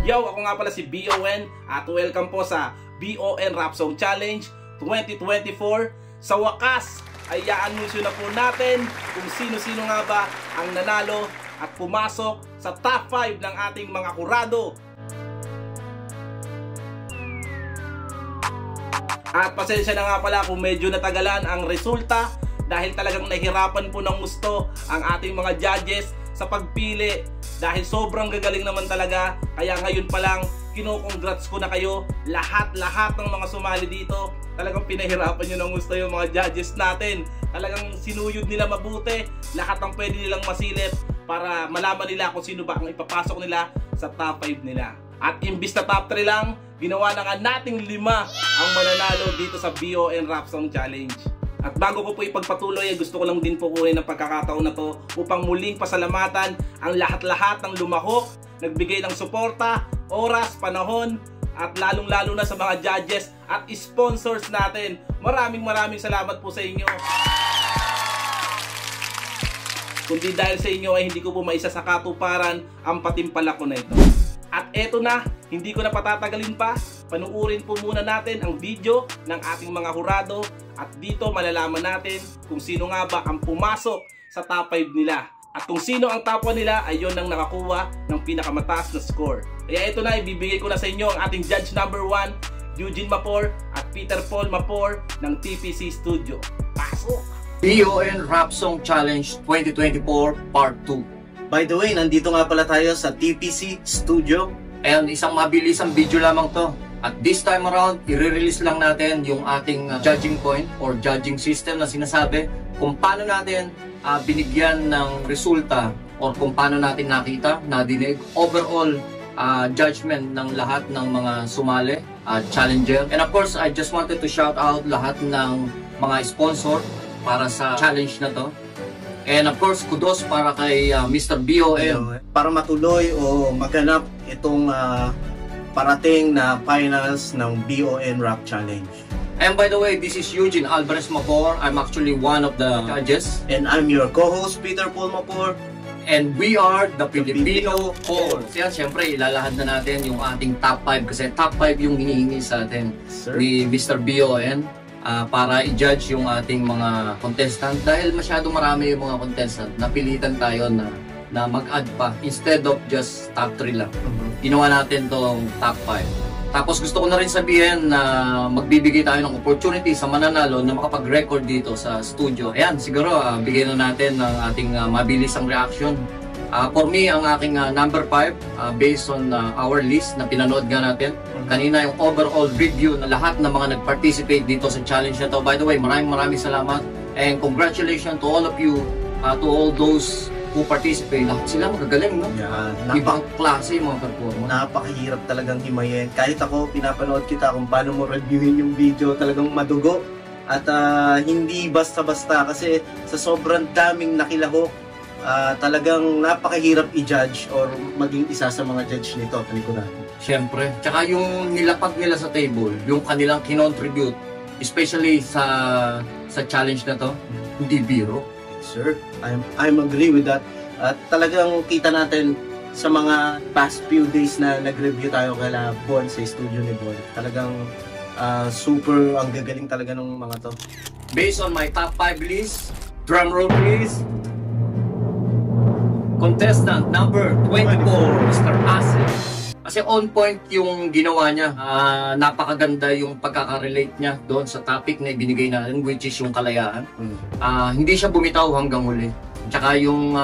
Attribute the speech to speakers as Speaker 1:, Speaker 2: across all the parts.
Speaker 1: Yo, ako nga pala si BON at welcome po sa BON Rap Song Challenge 2024. Sa wakas ay i-anunsyo na po natin kung sino-sino nga ba ang nanalo at pumasok sa top 5 ng ating mga kurado. At pasensya na nga pala kung medyo natagalan ang resulta dahil talagang nahirapan po ng gusto ang ating mga judges sa pagpili dahil sobrang gagaling naman talaga. Kaya ngayon pa lang kino-congrats ko na kayo lahat ng mga sumali dito. Talagang pinahirapan nyo ng gusto yung mga judges natin. Talagang sinuyod nila mabuti lahat ng pwede nilang masilip para malaman nila kung sino ba ang ipapasok nila sa top 5 nila. At imbis na top 3 lang, ginawa na nga nating 5 ang mananalo dito sa BON Rap Song Challenge. At bago ko po ipagpatuloy, gusto ko lang din po kunin ng pagkakataon na to upang muling pasalamatan ang lahat-lahat ng lumahok, nagbigay ng suporta, oras, panahon, at lalong-lalo na sa mga judges at sponsors natin. Maraming salamat po sa inyo. Kundi dahil sa inyo ay hindi ko po maisa sa katuparan ang patimpala ko na ito. At eto na, hindi ko na patatagalin pa. Panuurin po muna natin ang video ng ating mga hurado at dito malalaman natin kung sino nga ba ang pumasok sa top 5 nila. At kung sino ang top 1 nila ay yon ang nakakuha ng pinakamataas na score. Kaya ito na, ibibigay ko na sa inyo ang ating judge number 1, Eugene Mapor at Peter Paul Mapor ng TPC Studio. Pasok!
Speaker 2: BON Rap Song Challenge 2024 Part 2. By the way, nandito nga pala tayo sa TPC Studio. And isang mabilisang video lamang to. At this time around, i-release lang natin yung ating judging point or judging system na sinasabi kung paano natin binigyan ng resulta or kung paano natin nakita, nadinig, overall judgment ng lahat ng mga sumali, challenger. And of course, I just wanted to shout out lahat ng mga sponsor para sa challenge na to. And of course, kudos para kay Mr. BON para matuloy o maganap itong parating na finals ng BON Rap Challenge. And by the way, this is Eugene Alvarez Mapor. I'm actually one of the judges. And I'm your co-host, Peter Paul Mapor. And we are the Filipino Horns. Yan, syempre, ilalahad na natin yung ating top 5 kasi top 5 yung hinihingi sa atin ni Mr. BON para i-judge yung ating mga contestant. Dahil masyado marami yung mga contestant, napilitan tayo na mag-add pa instead of just top 3 lang. Ginawa natin tong top 5. Tapos gusto ko na rin sabihin na magbibigay tayo ng opportunity sa mananalo na makapag-record dito sa studio. Ayan, siguro bigyan na natin ng ating mabilisang reaction. For me, ang aking number 5 based on our list na pinanood nga natin. Kanina yung overall review na lahat ng mga nag-participate dito sa challenge na to. By the way, maraming salamat and congratulations to all of you, to all those who participate. Sila magagaling, no? Yeah, ibang klase yung mga performance. Napakahirap talagang himayin. Kahit ako, pinapanood kita kung paano mo reviewin yung video, talagang madugo. At hindi basta-basta kasi sa sobrang daming nakilahok, talagang napakahirap i-judge or maging isa sa mga judge nito. Talikuran. Siyempre. Tsaka yung nilapag nila sa table, yung kanilang kinontribute, especially sa challenge na to, hindi biro. Sir, I'm agree with that. At talagang kita natin sa mga past few days na nag-review tayo kala Bon sa studio ni Bon. Talagang super ang gagaling talaga ng mga to. Based on my top 5 list, drum roll please. Contestant number 24, Mr. Asif. Kasi on point yung ginawa niya. Napakaganda yung pagkaka-relate niya doon sa topic na ibinigay natin, which is yung kalayaan. Hindi siya bumitaw hanggang huli. Tsaka yung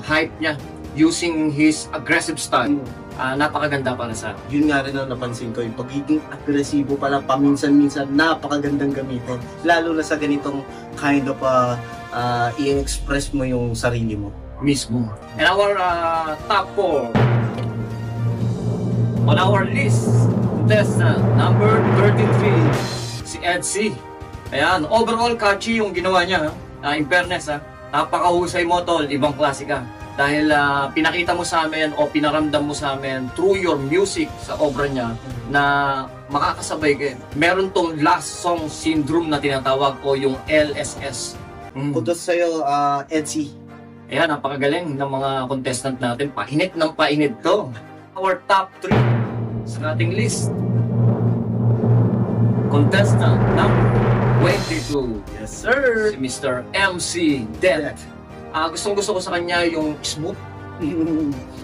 Speaker 2: hype niya using his aggressive style. Napakaganda para sa akin. Yun nga rin ang napansin ko, yung pagiging agresibo pala paminsan-minsan, napakagandang gamitin. Lalo na sa ganitong kind of i-express mo yung sarili mo. Mismo. And our top 4 on our list, contestant number 33, si Ed C. Ayan, overall catchy yung ginawa niya. In fairness, napakahusay mo tol, ibang klase ka. Dahil pinakita mo sa amin o pinaramdam mo sa amin through your music sa obra niya na makakasabay kayo. Meron tong last song syndrome na tinatawag o yung LSS. Kudos sa'yo, Ed C. Ayan, napakagaling ng mga contestant natin. Painit ng painit to. Our top 3 sa ating list, contestant number 22.
Speaker 1: Yes, sir.
Speaker 2: Si Mr. MC Dent. Gustong-gusto ko sa kanya yung smooth.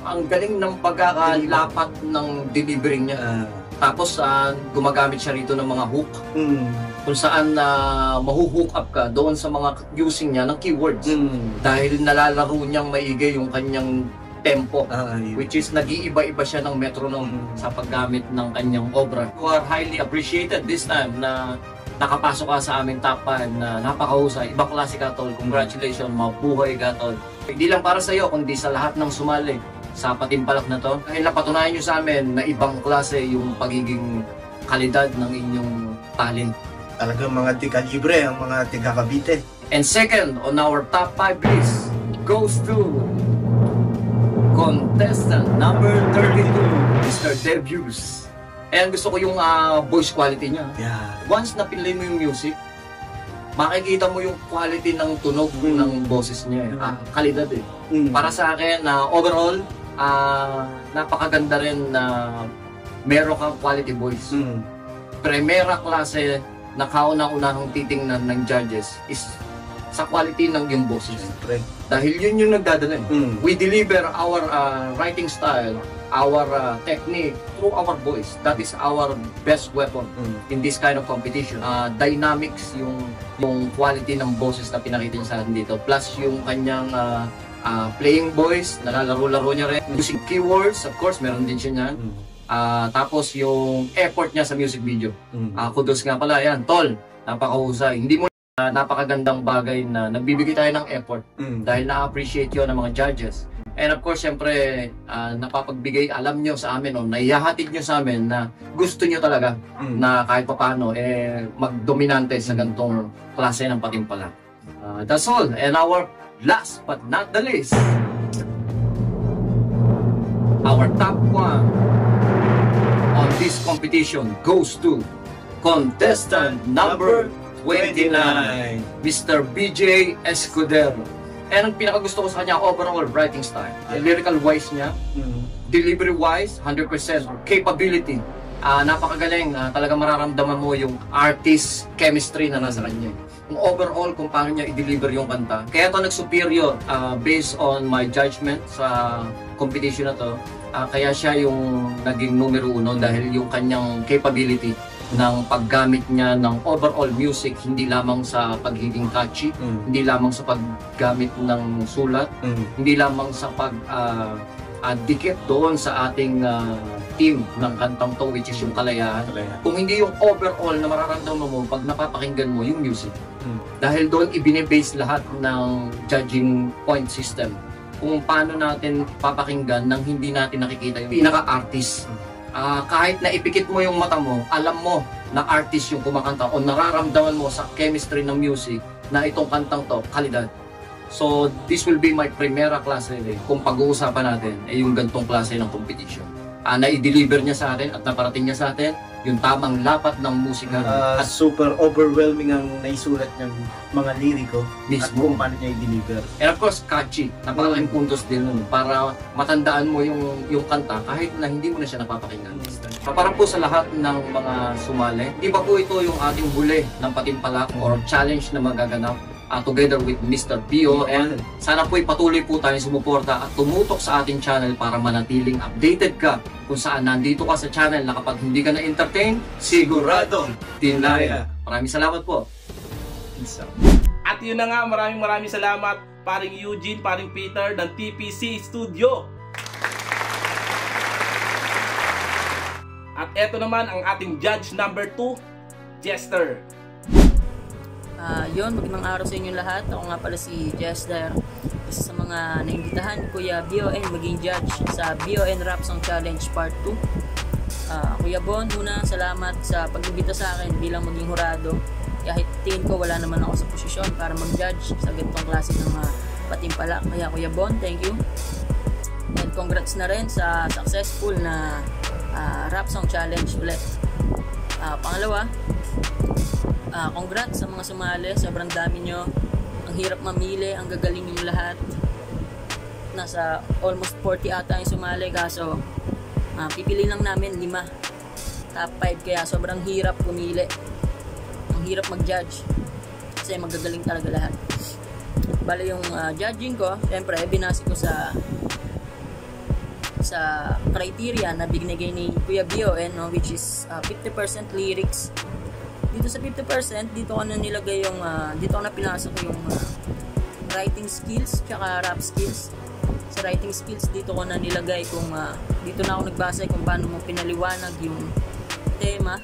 Speaker 2: Ang galing ng pagkakalapat ng delivery niya. Tapos gumagamit siya rito ng mga hook. Kung saan mahuhook up ka doon sa mga using niya ng keywords. Dahil nalalaro niyang maigi yung kanyang tempo, which is nag-iiba-iba siya ng metronome sa paggamit ng kanyang obra. You are highly appreciated this time na nakapasok ka sa aming top 5 na napakahusay. Ibang klase ka, tol. Congratulations, mabuhay ka, tol. Hindi lang para sa iyo, kundi sa lahat ng sumali sa Patimpalak na to. Dahil napatunayan nyo sa amin na ibang klase yung pagiging kalidad ng inyong talent.
Speaker 3: Talagang mga tiga-libre, ang mga tiga-Cavite.
Speaker 2: And second on our top 5 list goes to contestant number 32, Mr. Debues. And gusto ko yung voice quality niya.
Speaker 3: Yeah.
Speaker 2: Once na pinlay mo yung music, makikita mo yung quality ng tunog ng boses niya. Kalidad eh. Para sa akin, overall, napakaganda rin na meron kang quality voice. Primera klase na kauna-unahang titingnan ng judges is sa quality ng yung boses. Dahil yun yung nagdadala. We deliver our writing style, our technique through our voice. That is our best weapon in this kind of competition. Dynamics, yung quality ng boses na pinakita niya sa atin dito. Plus yung kanyang playing voice, nalalaro-laro niya rin. Using keywords, of course, meron din siya niyan. Tapos yung effort niya sa music video. Kudos nga pala, yan, tol, napakahusay. Hindi mo napakagandang bagay na nagbibigay tayo ng effort dahil na-appreciate yun ng mga judges. And of course, syempre, napapagbigay, alam nyo sa amin, naihahatid nyo sa amin na gusto nyo talaga na kahit paano, magdominante sa gantong klase ng Patimpalak. That's all. And our last but not the least, our top 1 on this competition goes to contestant number 29, Mr. BJ Escudero. And ang pinakagusto ko sa kanya, overall writing style. Lyrical wise niya, delivery wise, 100%. Capability, napakagaling. Talaga mararamdaman mo yung artist chemistry na nasa kanya. Kung overall, kung paano niya i-deliver yung kanta. Kaya ito nag-superior based on my judgment sa competition na to. Kaya siya yung naging numero 1 dahil yung kanyang capability ng paggamit niya ng overall music, hindi lamang sa pagiging catchy, hindi lamang sa paggamit ng sulat, hindi lamang sa dikit doon sa ating team ng kantang to, which is yung Kalayaan. Kung hindi yung overall na mararamdaman mo pag napapakinggan mo yung music. Dahil doon ibine-base lahat ng judging point system. Kung paano natin papakinggan nang hindi natin nakikita yung pinaka-artist. Kahit na ipikit mo yung mata mo, alam mo na artist yung kumakanta o nararamdaman mo sa chemistry ng music na itong kantang to, kalidad. So, this will be my primera klase kung pag-uusapan natin yung gantong klase ng competition. Na-i-deliver niya sa atin at naparating niya sa atin yung tamang lapat ng musika.
Speaker 3: At super overwhelming ang naisulat ng mga liriko at
Speaker 2: Mismo.
Speaker 3: kung paano niya i-deliver.
Speaker 2: And of course, catchy. Napakalaking puntos din nun para matandaan mo yung kanta kahit na hindi mo na siya napapakinggan. Para po sa lahat ng mga sumali, di ba po ito yung ating huli ng Patimpalak or challenge na magaganap together with Mr. Pio, and sana po patuloy po tayong sumuporta at tumutok sa ating channel para manatiling updated ka kung saan nandito ka sa channel na kapag hindi ka na-entertain, sigurado tinlaya. Maraming salamat po.
Speaker 1: At yun na nga, maraming salamat paring Eugene, paring Peter ng TPC Studio. At eto naman ang ating judge number 2, Jester.
Speaker 4: Yun, magandang araw sa inyo lahat. Ako nga pala si Jester. Isa sa mga naimbitahan ni Kuya BON maging judge sa BON Rap Song Challenge Part 2. Kuya Bon, una salamat sa pag-imbita sa akin bilang maging hurado. Kahit tingin ko wala naman ako sa posisyon para mag-judge sa ganitong klase ng Patimpalak. Kaya Kuya Bon, thank you. And congrats na rin sa successful na Rap Song Challenge ulit. Pangalawa, congrats sa mga sumali, sobrang dami nyo. Ang hirap mamili, ang gagaling yung lahat. Nasa almost 40 ata yung sumali, kaso Pipili lang namin 5 top 5, kaya sobrang hirap pumili, ang hirap mag-judge kasi magagaling talaga lahat. Bale yung judging ko, syempre binase ko sa criteria na binigay ni Kuya BON, no, which is 50% lyrics. Dito sa 50%, dito ko na nilagay yung dito ko na pinasok yung writing skills tsaka rap skills. Sa writing skills, dito ko na nilagay kung dito na ako nagbasa kung paano mo pinaliwanag yung tema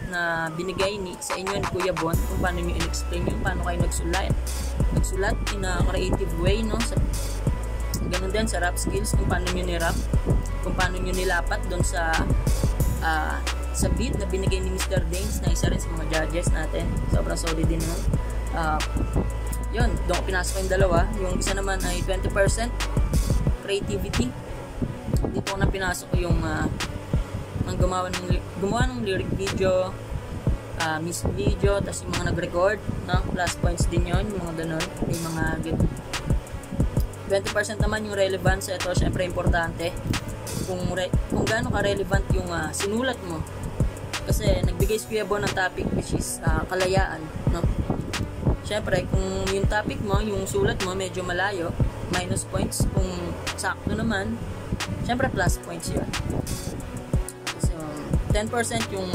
Speaker 4: na binigay sa inyo ni Kuya Bon, kung paano nyo in-explain yun, paano kayo nagsulat in a creative way, no? Ganun din sa rap skills, kung paano nyo ni-rap, kung paano nyo nilapat doon sa beat na binigay ni Mr. Dames, na isa rin sa mga judges natin. Sobrang solid din yun. Yun, doon ko pinasok yung dalawa. Yung isa naman ay 20% creativity. Dito ko na pinasok yung ang gumawa ng lyric video, music video, tapos yung mga nag-record, no? Plus points din yun, yung mga ganun. May mga 20% naman yung relevance. Ito syempre importante kung gaano ka-relevant yung sinulat mo, kasi nagbigay si Kuya Bon ng topic which is kalayaan, no? Syempre kung yung topic mo, yung sulat mo medyo malayo, minus points. Kung sakto naman, syempre plus points yun. So 10% yung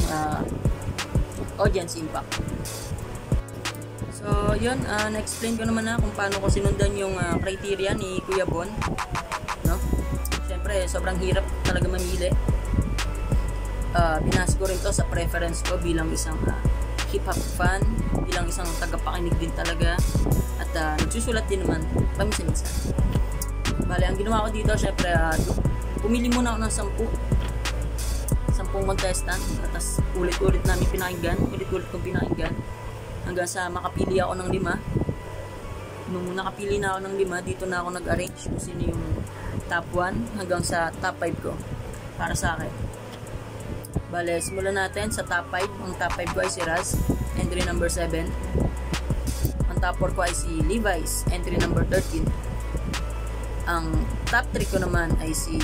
Speaker 4: audience impact. So yun, na-explain ko naman na kung paano ko sinundan yung criteria ni Kuya Bon, no? Syempre sobrang hirap talaga mamili. Binase ko rin to sa preference ko bilang isang hip-hop fan, bilang isang tagapakinig din talaga, at nagsusulat din naman paminsan-minsan. Bale, ang ginawa ko dito, syempre pumili muna ako ng 10 contestant, at ulit-ulit namin pinakinggan, ulit-ulit kong pinakinggan hanggang sa makapili ako ng 5. Nung nakapili na ako ng 5, dito na ako nag-arrange kung sino yung top 1 hanggang sa top 5 ko para sa akin. Bale, simulan natin sa top 5. Ang top 5 ko ay si Raz, entry number 7. Ang top 4 ko ay si Levi's, entry number 13. Ang top 3 ko naman ay si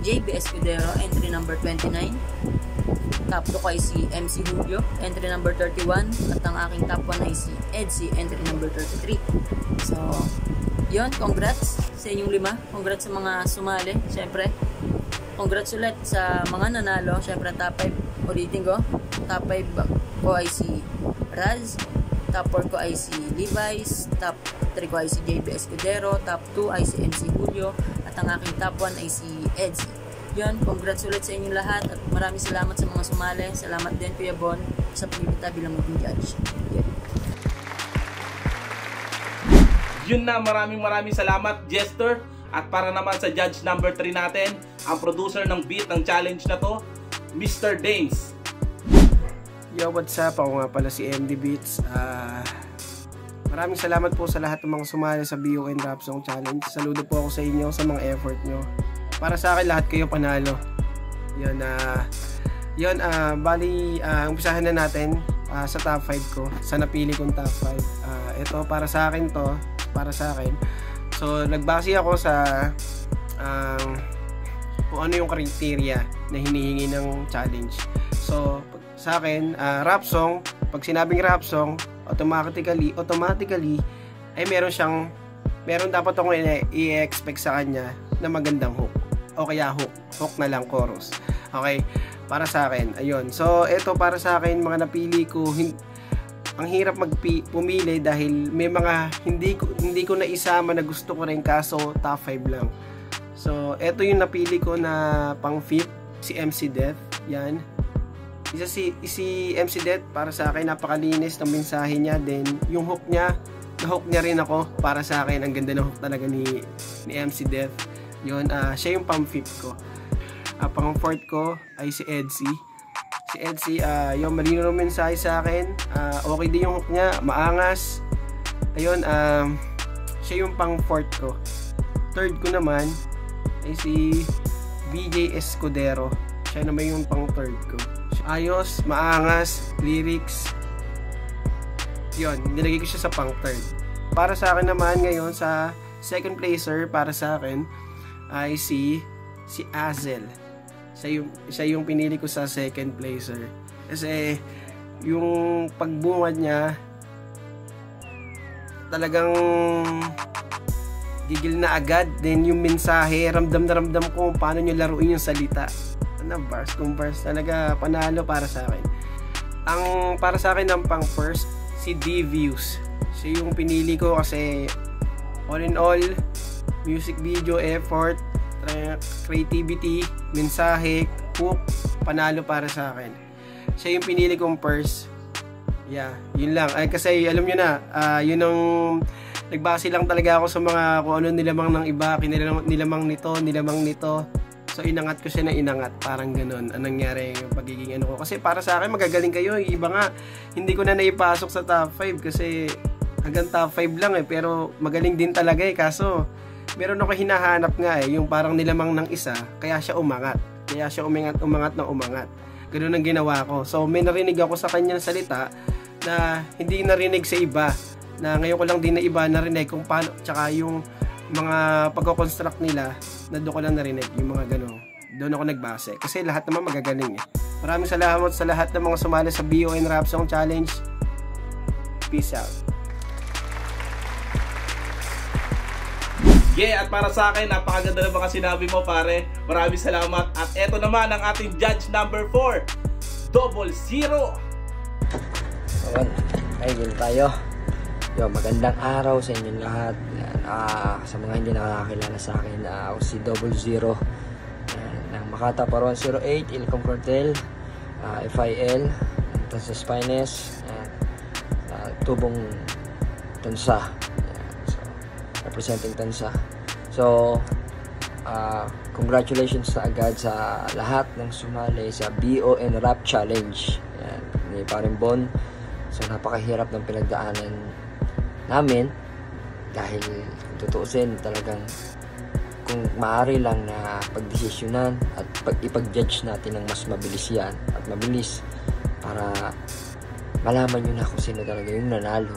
Speaker 4: JB Escudero, entry number 29. Top 2 ko ay si MC Julio, entry number 31. At ang aking top 1 ay si Edsy, entry number 33. So, yun, congrats sa inyong 5. Congrats sa mga sumali, syempre. Congrats ulit sa mga nanalo. Syempre top 5, ulitin ko, top 5 ko ay si Raz, top 4 ko ay si Levi's, top 3 ko ay si JB Escudero, top 2 ay si MC Julio, at ang aking top 1 ay si Edsy. Yun, congrats ulit sa inyong lahat, at maraming salamat sa mga sumali. Salamat din Kuya Bon sa pagpipita bilang maging judge.
Speaker 1: Yun na, maraming salamat Jester. At para naman sa judge number 3 natin, ang producer ng beat ng challenge na to, Mr. Dames.
Speaker 5: Yo, what's up? Ako nga pala si MD Beats. Maraming salamat po sa lahat ng mga sumali sa BON Rap Song Challenge. Saludo po ako sa inyo sa mga effort nyo. Para sa akin, lahat kayo panalo. Bali, umpisahan na natin sa top 5 ko, sa napili kong top 5. Ito, para sa akin to, para sa akin. So, nagbase ako sa kung ano yung criteria na hinihingi ng challenge. So, sa akin, rap song, pag sinabing rap song, automatically ay meron dapat akong i-expect sa kanya na magandang hook. O kaya hook na lang, chorus. Okay, para sa akin, ayun. So, ito para sa akin, mga napili ko, ang hirap pumili dahil may mga hindi ko na isama na gusto ko rin, kaso top 5 lang. So, eto yung napili ko na pang fit, si MC Death. Yan. Isa si MC Death, para sa akin napakalinis ng mensahe niya, then yung hook niya, na-hook niya rin ako. Para sa akin, ang ganda ng hook talaga ni MC Death. Yun, siya yung pang fit ko. Pang fourth ko ay si Edsy. Si Edsy, yung malino ng mensahe sa akin, okay din yung hook niya, maangas. Ayun, siya yung pang fourth ko. Third ko naman ay si BJ Escudero. Siya naman yung pang third ko. Ayos, maangas, lyrics. Yun, nilagay ko siya sa pang third. Para sa akin naman ngayon, sa second placer, para sa akin ay si Azel. siya yung pinili ko sa second placer. Kasi yung pagbungad niya talagang gigil na agad. Then yung mensahe, ramdam na ramdam ko paano niya laruin yung salita. Bars kung bars talaga, panalo para sa akin. Ang para sa akin ng pang first, si D-Views. Siya yung pinili ko kasi all in all, music video, effort, creativity, mensahe, hook, panalo para sa akin. Siya yung pinili kong first. Yeah, yun lang. Ay, kasi alam nyo na, yun ang nagbase lang talaga ako sa mga kung ano nilamang ng iba, nilamang nito. So inangat ko siya na inangat, parang ganun. Anong nangyari yung pagiging ano ko. Kasi para sa akin magagaling kayo. Iba nga, hindi ko na naipasok sa top 5 kasi hanggang top 5 lang pero magaling din talaga kaso meron ako hinahanap nga yung parang nilamang ng isa, kaya siya umangat. Kaya siya umangat. Ganun ang ginawa ko. So may narinig ako sa kanyang salita na hindi narinig sa iba. Na ngayon ko lang din na iba narinig kung paano, tsaka yung mga pagko-construct nila na doon ko lang narinig yung mga gano'n. Doon ako nagbase. Kasi lahat naman magagaling Maraming salamat sa lahat ng mga sumali sa BON Rap Song Challenge. Peace out.
Speaker 1: Yeah, at para sa akin, napakaganda ng mga sinabi mo, pare. Maraming salamat. At eto naman ang ating judge number 4, 00.
Speaker 6: Ay, gano'n tayo. Magandang araw sa inyong lahat. Sa mga hindi nakakilala sa akin, ako si 00 ng Makata Parawan 08, Ilcom Cartel, FIL, Tansa Spines, Tubong Tansa. So, representing Tansa. So, congratulations na agad sa lahat ng sumali sa BON Rap Challenge. Ni Paring Bon. So, napakahirap ng pinagdaanan namin dahil kung tutuusin talagang kung maaari lang na pagdesisyonan at ipag-judge natin ng mas mabilis yan at mabilis para malaman nyo na kung sino talaga yung nanalo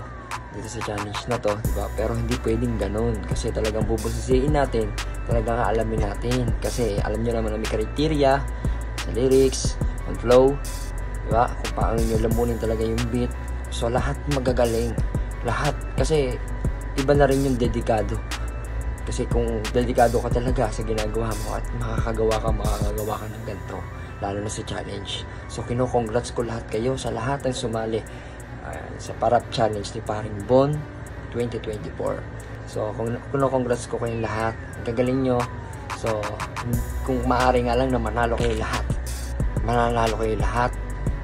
Speaker 6: dito sa challenge na to, diba? Pero hindi pwedeng ganun kasi talagang bubusisiin natin, talagang alamin natin kasi alam nyo naman na may criteria sa lyrics, on flow, diba? Kung paano nyo lamunin talaga yung beat. So lahat magagaling, lahat, kasi iba na rin yung dedikado. Kasi kung dedikado ka talaga sa ginagawa mo at makakagawa ka ng ganito, lalo na sa challenge. So kino-congrats ko lahat kayo sa lahat ng sumali sa Parap Challenge ni Paring Bon 2024. So kino-congrats ko kayong lahat, gagaling nyo. So kung maaari nga lang na manalo kayo lahat,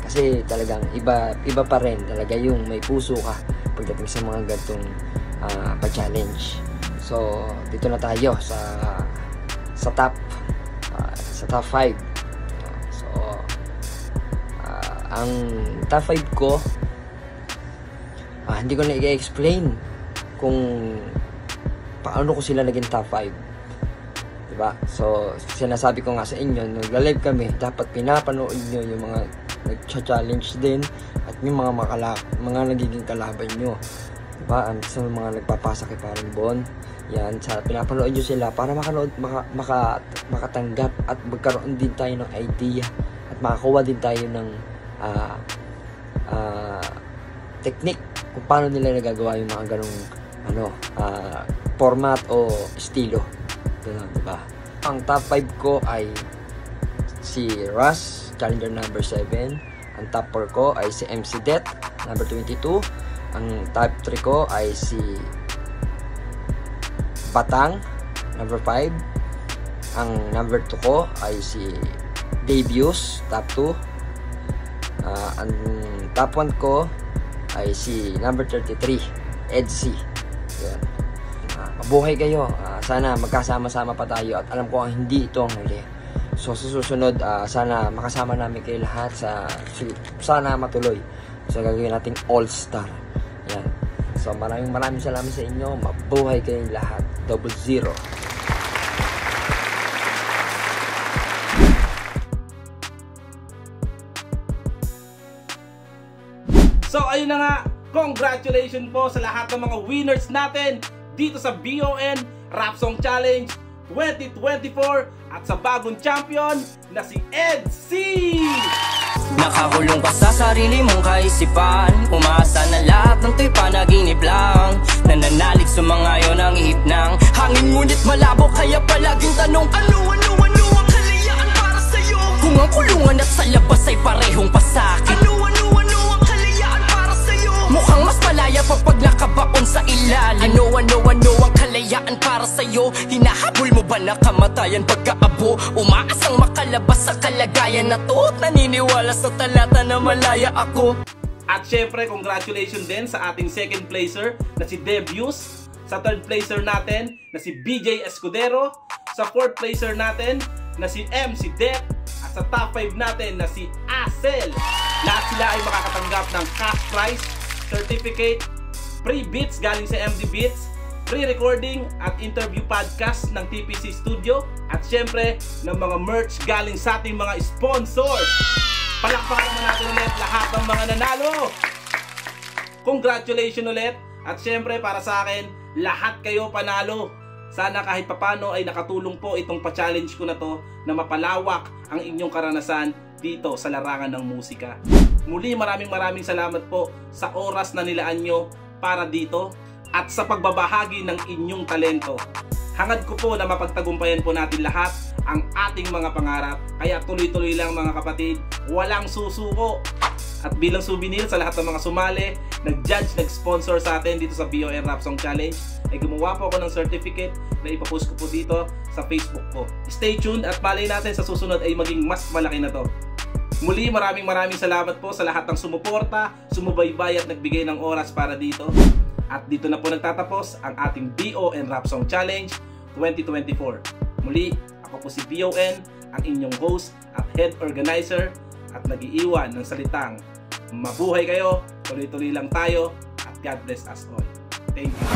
Speaker 6: kasi talagang iba pa rin talaga yung may puso ka pagdating sa mga gantong pa-challenge. So dito na tayo sa top 5. So ang top 5 ko, hindi ko na i-explain kung paano ko sila naging top 5, diba? So sinasabi ko nga sa inyo, nagla-live kami, dapat pinapanood nyo yung mga nag-challenge din at yung mga nagiging kalaban nyo, diba? Sa mga nagpapasa kay Paring Bon, yan, pinapanood nyo sila para makatanggap at magkaroon din tayo ng idea at makakuha din tayo ng technique kung paano nila nagagawa yung mga ganong format o estilo. Ganun, diba? Ang top 5 ko ay si Russ, Challenger number 7. Ang top 4 ko ay si MC Det, number 22. Ang top 3 ko ay si Batang, number 5. Ang number 2 ko ay si Debius, top 2. Ang top 1 ko ay si number 33, Edsy. Mabuhay kayo. Sana magkasama-sama pa tayo at alam ko hindi ito ang huli. So sa susunod, sana makasama namin kayo lahat sana matuloy sa gagawin nating all-star. Yan. So maraming salamat sa inyo. Mabuhay kayong lahat. 00.
Speaker 1: So ayun na nga, congratulations po sa lahat ng mga winners natin dito sa BON Rap Song Challenge 2024 at sa bagong champion na si EDC!
Speaker 7: Nakakulong ka sa sarili mong kaisipan, umasa na lahat ng to'y panaginip lang. Nananalig sumangayon ang ihip ng hangin, ngunit malabo kaya palaging tanong, ano ang kalayaan para sa'yo? Kung ang kulungan at sa labas ay parehong pasakit, ano ang kalayaan para sa'yo? Mukhang mas malaya pa pag nakabaon sa ilalim. Ano ang kalayaan para sa'yo? Hinahabol mo ba na kamatayan pagkaabo? Umaasang makalabas sa kalagayan na to, at naniniwala sa talata na malaya ako.
Speaker 1: At syempre, congratulations din sa ating second placer na si Debius, sa third placer natin na si BJ Escudero, sa fourth placer natin na si MC Deck, at sa top 5 natin na si Asel. Lahat sila ay makakatanggap ng cash prize, certificate, free beats galing sa MD Beats, free recording at interview podcast ng TPC Studio, at syempre ng mga merch galing sa ating mga sponsors. Palakpakan naman natin ulit lahat ng mga nanalo. Congratulations ulit. At syempre para sa akin, lahat kayo panalo. Sana kahit papano ay nakatulong po itong pa-challenge ko na to na mapalawak ang inyong karanasan dito sa larangan ng musika. Muli maraming salamat po sa oras na nilaan nyo para dito at sa pagbabahagi ng inyong talento. Hangad ko po na mapagtagumpayan po natin lahat ang ating mga pangarap. Kaya tuloy-tuloy lang mga kapatid, walang susuko. At bilang souvenir sa lahat ng mga sumali, nag-judge, nag-sponsor sa atin dito sa BON Rap Song Challenge, ay gumawa po ako ng certificate na ipapost ko po dito sa Facebook ko. Stay tuned at malay natin sa susunod ay maging mas malaki na to. Muli maraming salamat po sa lahat ng sumuporta, sumubaybay at nagbigay ng oras para dito. At dito na po nagtatapos ang ating BON Rap Song Challenge 2024. Muli, ako po si BON, ang inyong host at head organizer, at nag-iiwan ng salitang mabuhay kayo, tuloy-tuloy lang tayo, at God bless us all. Thank you.